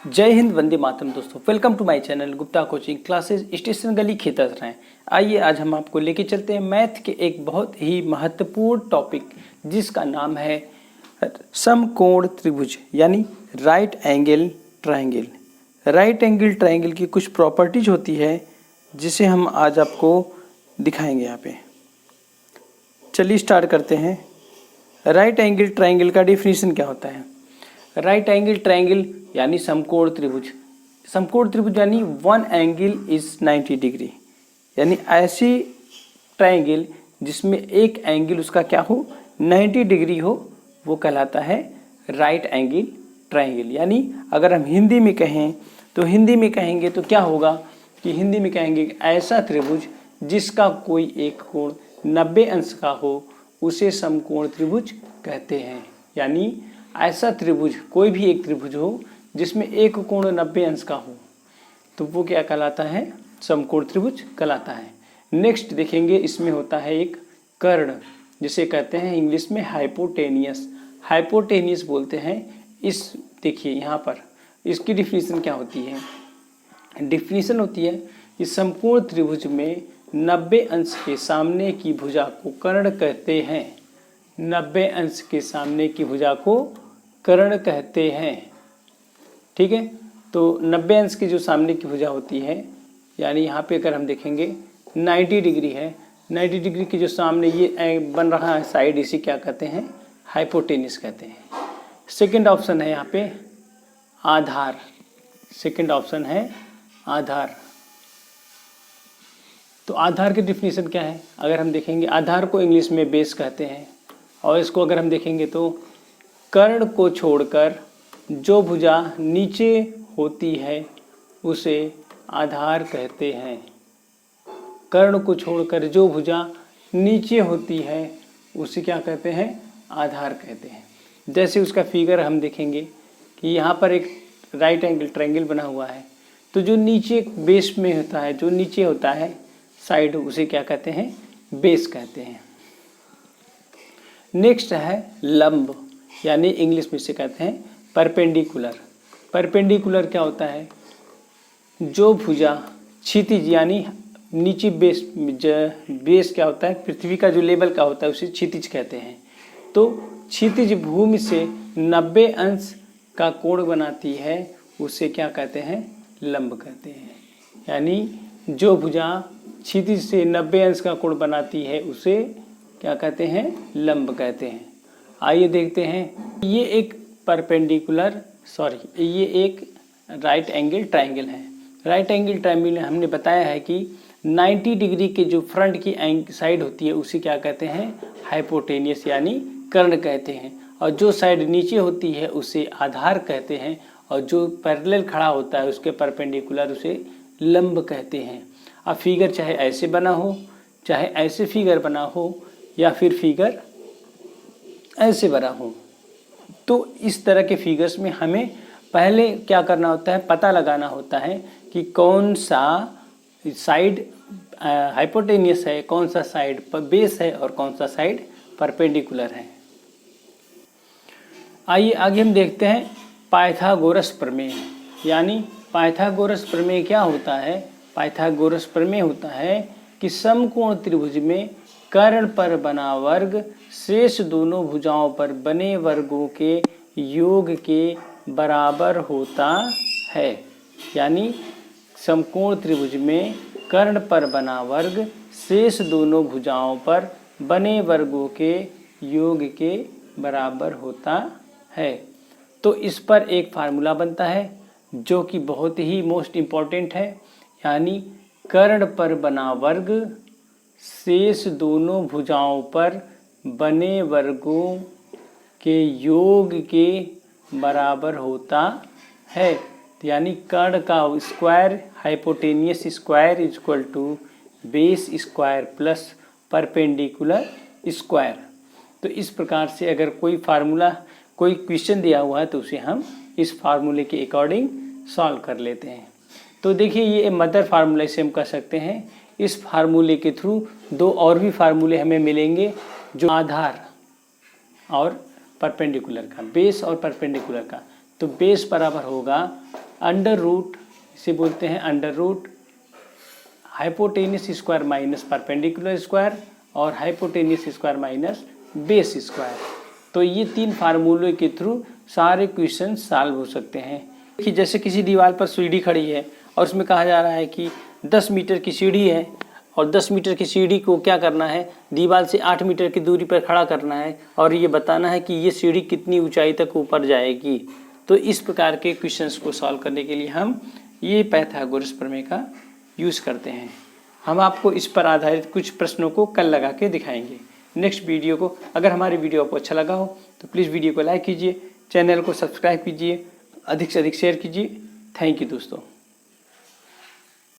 जय हिंद, वंदे मातरम। दोस्तों, welcome to my channel Gupta coaching classes, station गली खिदमत। आइए आज हम आपको लेके चलते हैं मैथ के एक बहुत ही महत्वपूर्ण टॉपिक जिसका नाम है समकोण त्रिभुज यानी right angle triangle. Right angle triangle की कुछ प्रॉपर्टीज होती है जिसे हम आज आपको दिखाएंगे यहाँ पे। चलिए स्टार्ट करते हैं। राइट एंगल ट्रायंगल का डेफिनेशन क्या होता है? राइट एंगल ट्रायंगल यानी समकोण त्रिभुज। समकोण त्रिभुज यानी वन एंगल इज 90 डिग्री, यानी ऐसी ट्रायंगल जिसमें एक एंगल उसका क्या हो, 90 डिग्री हो, वो कहलाता है राइट एंगल ट्रायंगल। यानी अगर हम हिंदी में कहें तो हिंदी में कहेंगे तो क्या होगा कि हिंदी में कहेंगे कि ऐसा त्रिभुज जिसका कोई एक कोण 90 अंश का हो उसे समकोण त्रिभुज कहते हैं। यानी ऐसा त्रिभुज, कोई भी एक त्रिभुज हो जिसमें एक कोण 90 अंश का हो तो वो क्या कहलाता है, समकोण त्रिभुज कहलाता है। नेक्स्ट देखेंगे, इसमें होता है एक कर्ण जिसे कहते हैं इंग्लिश में हाइपोटेनियस। हाइपोटेनियस बोलते हैं इस, देखिए यहाँ पर इसकी डिफिनीशन क्या होती है। डिफिनीशन होती है कि समकोण त्रिभुज में 90 अंश के सामने की भुजा को कर्ण कहते हैं। 90 अंश के सामने की भुजा को कर्ण कहते हैं। ठीक है, तो 90 अंश की जो सामने की भुजा होती है, यानी यहाँ पे अगर हम देखेंगे 90 डिग्री है, 90 डिग्री की जो सामने ये बन रहा है साइड, इसी क्या कहते हैं, हाइपोटेनियस कहते हैं। सेकंड ऑप्शन है यहाँ पे आधार। सेकंड ऑप्शन है आधार। तो आधार की डिफिनीशन क्या है? अगर हम देखेंगे, आधार को इंग्लिश में बेस कहते हैं, और इसको अगर हम देखेंगे तो कर्ण को छोड़कर जो भुजा नीचे होती है उसे आधार कहते हैं। कर्ण को छोड़कर जो भुजा नीचे होती है उसे क्या कहते हैं, आधार कहते हैं। जैसे उसका फिगर हम देखेंगे कि यहाँ पर एक राइट एंगल ट्रायंगल बना हुआ है, तो जो नीचे बेस में होता है, जो नीचे होता है साइड, उसे क्या कहते हैं, बेस कहते हैं। नेक्स्ट है लंब, यानी इंग्लिश में से कहते हैं परपेंडिकुलर। परपेंडिकुलर क्या होता है? जो भुजा क्षितिज, यानी नीचे बेस क्या होता है, पृथ्वी का जो लेवल का होता है उसे क्षितिज कहते हैं। तो क्षितिज भूमि से 90 अंश का कोण बनाती है उसे क्या कहते हैं, लंब कहते हैं। यानी जो भुजा क्षितिज से 90 अंश का कोण बनाती है उसे क्या कहते हैं, लंब कहते हैं। आइए देखते हैं, ये एक ये एक राइट एंगल ट्रायंगल है। राइट एंगल ट्रायंगल में हमने बताया है कि 90 डिग्री के जो फ्रंट की साइड होती है उसे क्या कहते हैं, हाइपोटेनियस यानी कर्ण कहते हैं, और जो साइड नीचे होती है उसे आधार कहते हैं, और जो पैरेलल खड़ा होता है उसके परपेंडिकुलर उसे लंब कहते हैं। अब फिगर चाहे ऐसे बना हो, चाहे ऐसे फिगर बना हो, या फिर फिगर ऐसे बना हो, तो इस तरह के फिगर्स में हमें पहले क्या करना होता है, पता लगाना होता है कि कौन सा साइड हाइपोटेनियस है, कौन सा साइड बेस है और कौन सा साइड परपेंडिकुलर है। आइए आगे हम देखते हैं पाइथागोरस प्रमेय। यानी पाइथागोरस प्रमेय क्या होता है? पाइथागोरस प्रमेय होता है कि समकोण त्रिभुज में कर्ण पर बना वर्ग शेष दोनों भुजाओं पर बने वर्गों के योग के बराबर होता है। यानी समकोण त्रिभुज में कर्ण पर बना वर्ग शेष दोनों भुजाओं पर बने वर्गों के योग के बराबर होता है। तो इस पर एक फार्मूला बनता है जो कि बहुत ही मोस्ट इम्पॉर्टेंट है। यानी कर्ण पर बना वर्ग शेष दोनों भुजाओं पर बने वर्गों के योग के बराबर होता है। यानी कर्ण का square, hypotenuse square is equal to base square plus perpendicular square. तो इस प्रकार से अगर कोई फार्मूला, कोई क्वेश्चन दिया हुआ है तो उसे हम इस फार्मूले के अकॉर्डिंग सॉल्व कर लेते हैं। तो देखिए, ये मदर फार्मूला से हम कह सकते हैं। इस फार्मूले के थ्रू दो और भी फार्मूले हमें मिलेंगे, जो आधार और परपेंडिकुलर का, बेस और परपेंडिकुलर का। तो बेस बराबर होगा अंडर रूट, इसे बोलते हैं under root hypotenuse square minus perpendicular square और hypotenuse square minus base square. तो ये 3 फार्मूले के थ्रू सारे क्वेश्चन सॉल्व हो सकते हैं। कि जैसे किसी दीवार पर सीढ़ी खड़ी है और उसमें कहा जा रहा है कि 10 मीटर की सीढ़ी है और 10 मीटर की सीढ़ी को क्या करना है, दीवार से 8 मीटर की दूरी पर खड़ा करना है और ये बताना है कि ये सीढ़ी कितनी ऊंचाई तक ऊपर जाएगी। तो इस प्रकार के क्वेश्चंस को सॉल्व करने के लिए हम ये पाइथागोरस प्रमेय का यूज़ करते हैं। हम आपको इस पर आधारित कुछ प्रश्नों को कल लगा के दिखाएंगे। नेक्स्ट वीडियो को, अगर हमारी वीडियो आपको अच्छा लगा हो तो प्लीज़ वीडियो को लाइक कीजिए, चैनल को सब्सक्राइब कीजिए, अधिक से अधिक शेयर कीजिए। थैंक यू दोस्तों।